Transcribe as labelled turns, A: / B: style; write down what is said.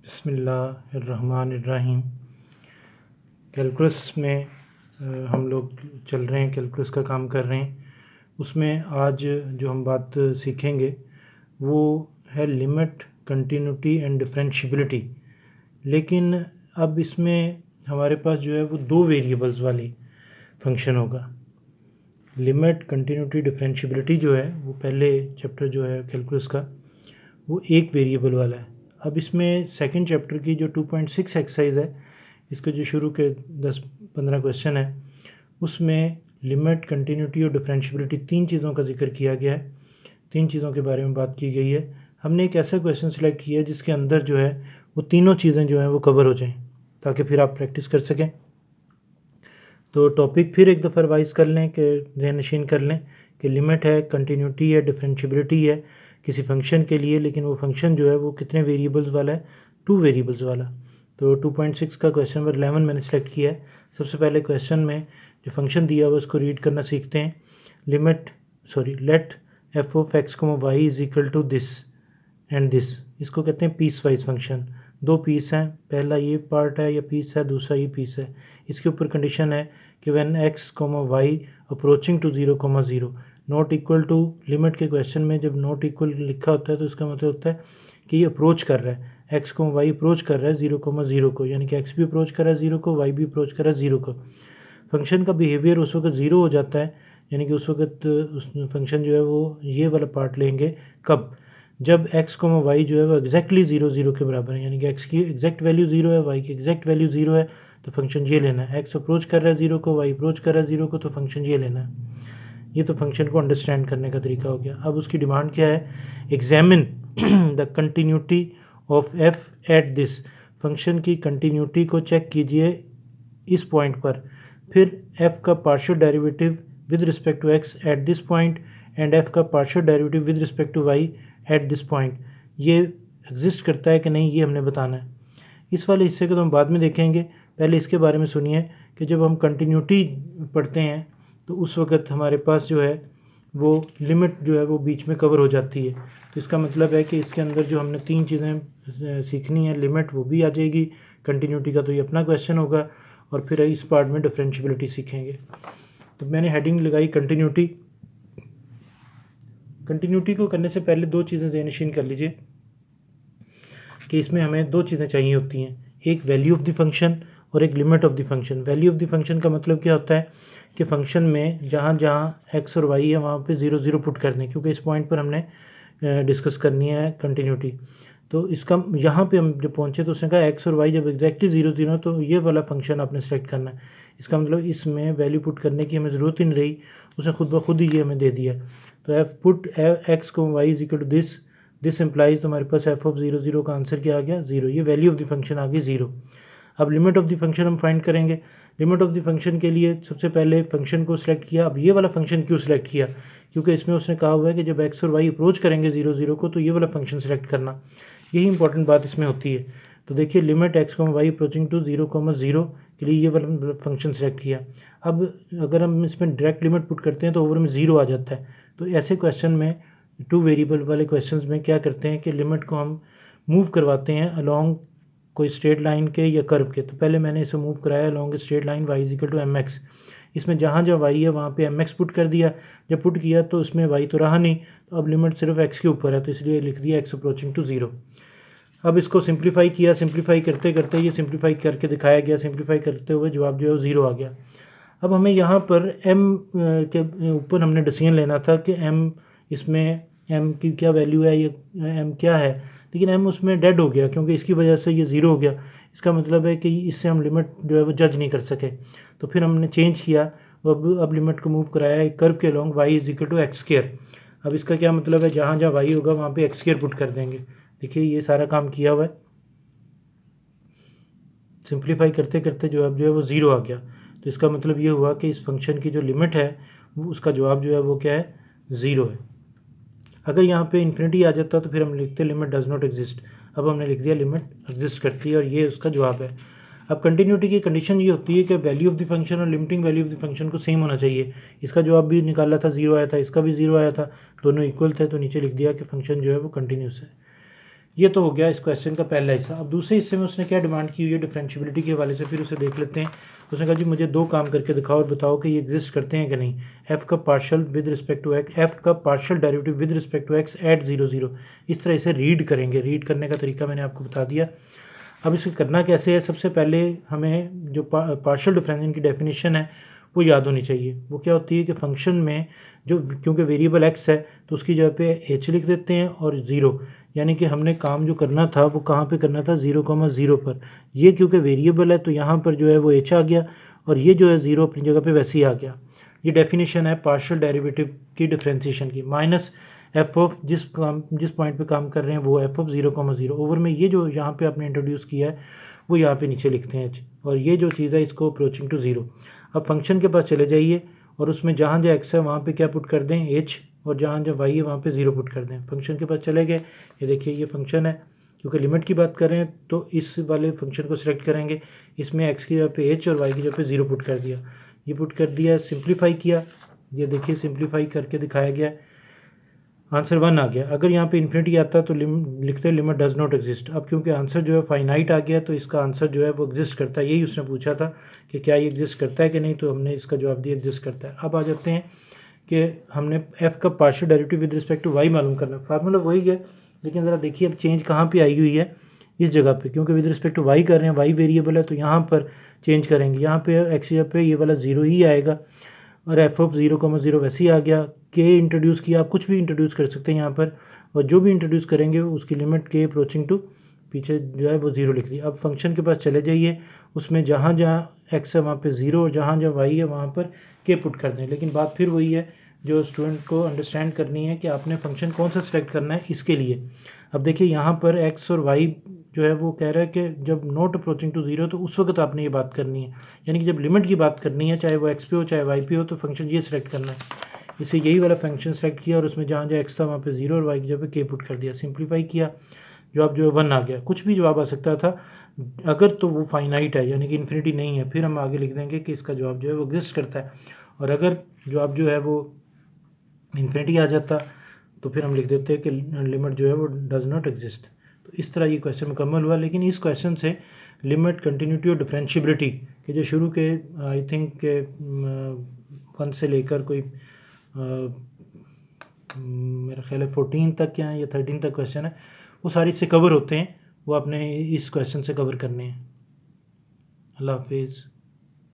A: बिस्मिल्लाहिर्रहमानिर्रहीम। कैलकुलस में हम लोग चल रहे हैं, कैलकुलस का काम कर रहे हैं। उसमें आज जो हम बात सीखेंगे वो है लिमिट, कंटिन्यूटी एंड डिफरेंशियबिलिटी। लेकिन अब इसमें हमारे पास जो है वो दो वेरिएबल्स वाली फंक्शन होगा। लिमिट, कंटिन्यूटी, डिफरेंशियबिलिटी जो है वो पहले चैप्टर जो है कैलकुलस का वो एक वेरिएबल वाला है। अब इसमें सेकंड चैप्टर की जो 2.6 एक्सरसाइज है, इसके जो शुरू के 10-15 क्वेश्चन है, उसमें लिमिट, कंटिन्यूटी और डिफरेंशियबिलिटी तीन चीज़ों का जिक्र किया गया है। तीन चीज़ों के बारे में बात की गई है। हमने एक ऐसा क्वेश्चन सिलेक्ट किया है जिसके अंदर जो है वो तीनों चीज़ें जो हैं वो कवर हो जाएं, ताकि फिर आप प्रैक्टिस कर सकें। तो टॉपिक फिर एक दफ़ा रिवाइज कर लें, कि ज़हनशीन कर लें कि लिमिट है, कंटिन्यूटी है, डिफरेंशियबिलिटी है किसी फंक्शन के लिए, लेकिन वो फंक्शन जो है वो कितने वेरिएबल्स वाला है, 2 वेरिएबल्स वाला। तो 2.6 का क्वेश्चन नंबर 11 मैंने सेलेक्ट किया है। सबसे पहले क्वेश्चन में जो फंक्शन दिया हुआ उसको रीड करना सीखते हैं। Let F of X comma Y is equal to this and this. इसको कहते हैं पीस वाइज फंक्शन। दो पीस हैं, पहला ये पार्ट है या पीस है, दूसरा ये पीस है। इसके ऊपर कंडीशन है कि when X comma Y approaching to 0,0 not equal to. Limit के क्वेश्चन में जब नॉट इक्वल लिखा होता है तो इसका मतलब होता है कि ये अप्रोच कर रहा है, एक्स को वाई अप्रोच कर रहा है 0,0 को, यानी कि एक्स भी अप्रोच कर रहा है 0 को, वाई भी अप्रोच कर रहा है 0 को। फंक्शन का बिहेवियर उस वक्त 0 हो जाता है, यानी कि उस वक्त उस फंक्शन जो है वो ये वाला पार्ट लेंगे कब, जब एक्स को वाई जो है वो एग्जैक्टली 0,0 के बराबर है, यानी कि एक्स की एग्जैक्ट वैल्यू 0 है, वाई की एग्जैक्ट वैल्यू 0 है, तो फंक्शन ये लेना है। एक्स अप्रोच कर रहा है 0 को, वाई अप्रोच कर रहा है 0 को, तो फंक्शन ये लेना है। ये तो फंक्शन को अंडरस्टैंड करने का तरीका हो गया। अब उसकी डिमांड क्या है, examine the continuity of F at this. Function की कंटिन्यूटी को चेक कीजिए इस पॉइंट पर। फिर एफ का partial derivative with respect to X at this point and F का partial derivative with respect to Y at this point. ये exist करता है कि नहीं, ये हमने बताना है। इस वाले हिस्से को तो हम बाद में देखेंगे, पहले इसके बारे में सुनिए कि जब हम कंटिन्यूटी पढ़ते हैं तो उस वक्त हमारे पास जो है वो लिमिट जो है वो बीच में कवर हो जाती है। तो इसका मतलब है कि इसके अंदर जो हमने तीन चीज़ें सीखनी है, लिमिट वो भी आ जाएगी, कंटिन्यूटी का तो ये अपना क्वेश्चन होगा, और फिर इस पार्ट में डिफरेंशियबिलिटी सीखेंगे। तो मैंने हेडिंग लगाई कंटिन्यूटी। कंटिन्यूटी को करने से पहले दो चीज़ें ज़हनशीन कर लीजिए कि इसमें हमें दो चीज़ें चाहिए होती हैं, एक वैल्यू ऑफ द फंक्शन और एक limit of the function. Value of the function का मतलब क्या होता है कि फंक्शन में जहाँ जहाँ एक्स और वाई है वहाँ पे 0,0 पुट कर दें, क्योंकि इस पॉइंट पर हमने डिस्कस करनी है कंटिन्यूटी। तो इसका यहाँ पे हम जब पहुँचे तो उसने कहा एक्स और वाई जब एग्जैक्टली 0,0 तो ये वाला फंक्शन आपने सेलेक्ट करना है। इसका मतलब इसमें वैल्यू पुट करने की हमें ज़रूरत ही नहीं रही, उसने खुद ब खुद ही ये हमें दे दिया। तो एफ पुट एक्स को Y is equal to this implies, तो हमारे पास एफ ऑफ 0,0 का आंसर क्या आ गया, 0। ये वैल्यू ऑफ द फंक्शन आ गई 0। अब लिमिट ऑफ द फंक्शन हम फाइंड करेंगे। लिमिट ऑफ द फंक्शन के लिए सबसे पहले फंक्शन को सिलेक्ट किया। अब ये वाला फंक्शन क्यों सिलेक्ट किया, क्योंकि इसमें उसने कहा हुआ है कि जब एक्स और वाई अप्रोच करेंगे 0,0 को तो ये वाला फंक्शन सेलेक्ट करना, यही इंपॉर्टेंट बात इसमें होती है। तो देखिए लिमिट एक्स को वाई अप्रोचिंग टू 0,0 के लिए ये वाला फंक्शन सेलेक्ट किया। अब अगर हम इसमें डायरेक्ट लिमिट पुट करते हैं तो ओवर में 0 आ जाता है। तो ऐसे क्वेश्चन में, 2 वेरिएबल वाले क्वेश्चंस में क्या करते हैं कि लिमिट को हम मूव करवाते हैं अलॉन्ग कोई स्ट्रेट लाइन के या कर्व के। तो पहले मैंने इसे मूव कराया along straight line y is equal to M X. इसमें जहाँ जहाँ y है वहाँ पे एम एक्स पुट कर दिया। जब पुट किया तो उसमें y तो रहा नहीं, तो अब लिमिट सिर्फ x के ऊपर है, तो इसलिए लिख दिया x अप्रोचिंग टू 0। अब इसको सिंप्लीफाई किया, सिंप्लीफाई करते करते ये सिंप्लीफाई करके दिखाया गया, सिंप्लीफाई करते हुए जवाब जो है वो 0 आ गया। अब हमें यहाँ पर m के ऊपर हमने डिसीजन लेना था कि m इसमें m की क्या वैल्यू है, ये m क्या है, लेकिन m उसमें डेड हो गया क्योंकि इसकी वजह से ये 0 हो गया। इसका मतलब है कि इससे हम लिमिट जो है वो जज नहीं कर सके। तो फिर हमने चेंज किया, अब लिमिट को मूव कराया एक कर्व के along y is equal to X square. अब इसका क्या मतलब है, जहाँ जहाँ y होगा वहाँ पे एक्स स्क्वायर पुट कर देंगे। देखिए ये सारा काम किया हुआ है, सिंप्लीफाई करते करते जवाब जो है वो 0 आ गया। तो इसका मतलब ये हुआ कि इस फंक्शन की जो लिमिट है वो उसका जवाब जो है वो क्या है, 0 है। अगर यहाँ पे इन्फिनिटी आ जाता तो फिर हम लिखते लिमिट डज नॉट एग्जिस्ट। अब हमने लिख दिया लिमिट एग्जिस्ट करती है, और ये उसका जवाब है। अब कंटिन्यूटी की कंडीशन ये होती है कि वैल्यू ऑफ द फंक्शन और limiting value of the function को सेम होना चाहिए। इसका जवाब भी निकाला था 0 आया था, इसका भी 0 आया था, दोनों इक्वल थे, तो नीचे लिख दिया कि फंक्शन जो है वो कंटिन्यूस है। ये तो हो गया इस क्वेश्चन का पहला हिस्सा। अब दूसरे हिस्से में उसने क्या डिमांड की हुई है डिफरेंशियबिलिटी के हवाले से, फिर उसे देख लेते हैं। उसने कहा जी मुझे दो काम करके दिखाओ और बताओ कि ये एग्जिस्ट करते हैं कि नहीं। एफ का partial with respect to X, F का partial derivative with respect to X at 0 0, इस तरह इसे रीड करेंगे। रीड करने का तरीका मैंने आपको बता दिया। अब इसे करना कैसे है, सबसे पहले हमें जो पार्शियल डिफरेंशियल की डेफिनेशन है वो याद होनी चाहिए। वो क्या होती है कि फंक्शन में जो, क्योंकि वेरिएबल एक्स है तो उसकी जगह पे एच लिख देते हैं और ज़ीरो, यानी कि हमने काम जो करना था वो कहाँ पे करना था, 0,0 पर। ये क्योंकि वेरिएबल है तो यहाँ पर जो है वो एच आ गया, और ये जो है 0 अपनी जगह पे वैसे ही आ गया। ये डेफिनेशन है पार्शियल डेरिवेटिव की डिफ्रेंसिएशन की। माइनस एफ ऑफ जिस पॉइंट पे काम कर रहे हैं वो एफ ऑफ 0,0 ओवर में ये जो यहाँ पे आपने इंट्रोड्यूस किया है वो यहाँ पे नीचे लिखते हैं एच, और ये जो चीज़ है इसको अप्रोचिंग टू 0। अब फंक्शन के पास चले जाइए और उसमें जहाँ जहाँ एक्स है वहाँ पे क्या पुट कर दें, एच, और जहाँ जहाँ वाई है वहाँ पे 0 पुट कर दें। फंक्शन के पास चले गए, ये देखिए ये फंक्शन है, क्योंकि लिमिट की बात कर रहे हैं तो इस वाले फंक्शन को सिलेक्ट करेंगे। इसमें एक्स की जगह पे एच और वाई की जगह पे 0 पुट कर दिया। ये पुट कर दिया, सिंप्लीफाई किया, ये देखिए सिंप्लीफाई करके दिखाया गया, आंसर 1 आ गया। अगर यहाँ पे इन्फिनिटी आता तो लिखते लिमिट डज नॉट एग्जिस्ट। अब क्योंकि आंसर जो है फाइनाइट आ गया तो इसका आंसर जो है वो एग्जिस्ट करता है। यही उसने पूछा था कि क्या ये एग्जिस्ट करता है कि नहीं, तो हमने इसका जवाब दिया एग्जिस्ट करता है। अब आ जाते हैं कि हमने एफ का partial derivative with respect to Y मालूम करना। फार्मूला वही है, लेकिन ज़रा देखिए अब चेंज कहाँ पर आई हुई है, इस जगह पर, क्योंकि विद रिस्पेक्ट टू वाई कर रहे हैं, वाई वेरिएबल है तो यहाँ पर चेंज करेंगे। यहाँ पे एक्स जगह पे ये वाला 0 ही आएगा, और एफ ऑफ 0,0 वैसे ही आ गया। के इंट्रोड्यूस किया, आप कुछ भी इंट्रोड्यूस कर सकते हैं यहाँ पर, और जो भी इंट्रोड्यूस करेंगे उसकी लिमिट के अप्रोचिंग टू, पीछे जो है वो 0 लिख दी। अब फंक्शन के पास चले जाइए, उसमें जहाँ जहाँ एक्स है वहाँ पे 0 और जहाँ जहाँ वाई है वहाँ पर के पुट कर दें। लेकिन बात फिर वही है जो स्टूडेंट को अंडरस्टैंड करनी है कि आपने फंक्शन कौन सा सिलेक्ट करना है इसके लिए। अब देखिए यहाँ पर एक्स और वाई जो है वो कह रहा है कि जब नॉट अप्रोचिंग टू 0 तो उस वक्त आपने ये बात करनी है, यानी कि जब लिमिट की बात करनी है, चाहे वो एक्स पे हो चाहे वाई पे हो, तो फंक्शन ये सिलेक्ट करना है। इसे यही वाला फंक्शन सेलेक्ट किया और उसमें जहाँ जहाँ एक्स था वहाँ पे 0 और वाई की जगह पे के पुट कर दिया, सिंप्लीफाई किया, जवाब जो है 1 आ गया। कुछ भी जवाब आ सकता था अगर तो वो फाइनाइट है, यानी कि इन्फिनिटी नहीं है, फिर हम आगे लिख देंगे कि इसका जवाब जो है वो एग्जिस्ट करता है। और अगर जवाब जो है वो इन्फिनिटी आ जाता तो फिर हम लिख देते हैं कि लिमिट जो है वो डज नॉट एग्जिस्ट। तो इस तरह ये क्वेश्चन मुकम्मल हुआ। लेकिन इस क्वेश्चन से लिमिट, कंटिन्यूटी और डिफरेंशियबिलिटी के जो शुरू के आई थिंक के 1 से लेकर कोई मेरा ख्याल है 14 तक या 13 तक क्वेश्चन है, वो सारी इससे कवर होते हैं। वो आपने इस क्वेश्चन से कवर करने हैं। अल्लाह हाफिज़।